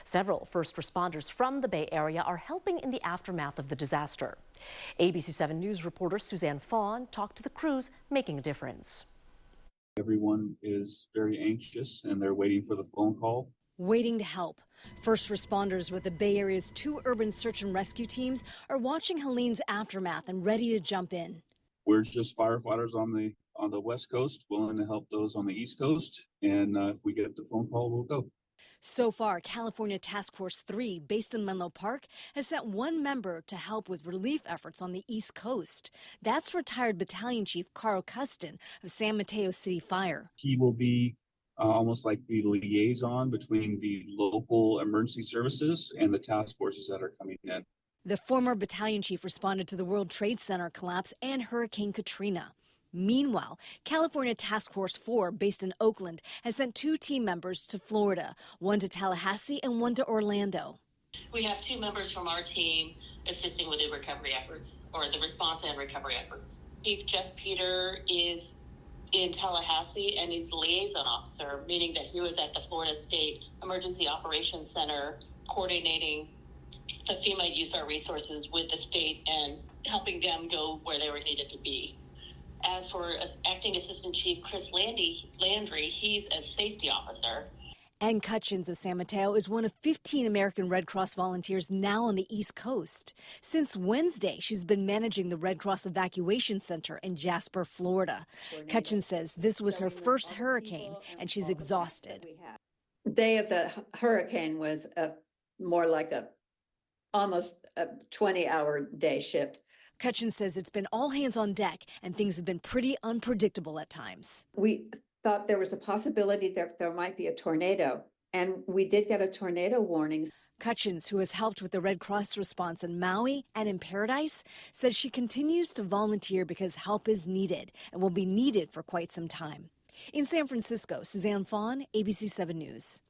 Several first responders from the Bay Area are helping in the aftermath of the disaster. ABC 7 News reporter Suzanne Fawn talked to the crews making a difference. Everyone is very anxious and they're waiting for the phone call. Waiting to help. First responders with the Bay Area's 2 urban search and rescue teams are watching Helene's aftermath and ready to jump in. We're just firefighters on the West Coast, willing to help those on the East Coast. And if we get the phone call, we'll go. So far, California Task Force 3, based in Menlo Park, has sent 1 member to help with relief efforts on the East Coast. That's retired Battalion Chief Carl Custon of San Mateo City Fire. He will be almost like the liaison between the local emergency services and the task forces that are coming in. The former battalion chief responded to the World Trade Center collapse and Hurricane Katrina. Meanwhile, California Task Force 4, based in Oakland, has sent 2 team members to Florida, 1 to Tallahassee and 1 to Orlando. We have 2 members from our team assisting with the recovery efforts, or the response and recovery efforts. Chief Jeff Peter is in Tallahassee, and he's the liaison officer, meaning that he was at the Florida State Emergency Operations Center coordinating the FEMA use our resources with the state and helping them go where they were needed to be. As for Acting Assistant Chief Chris Landry, he's a safety officer. Ann Cutchins of San Mateo is one of 15 American Red Cross volunteers now on the East Coast. Since Wednesday, she's been managing the Red Cross Evacuation Center in Jasper, Florida. Cutchins says this was her first hurricane, and she's exhausted. The day of the hurricane was more like almost a 20-hour day shift. Cutchins says it's been all hands on deck, and things have been pretty unpredictable at times. We thought there was a possibility that there might be a tornado, and we did get a tornado warning. Cutchins, who has helped with the Red Cross response in Maui and in Paradise, says she continues to volunteer because help is needed and will be needed for quite some time. In San Francisco, Suzanne Fawn, ABC 7 News.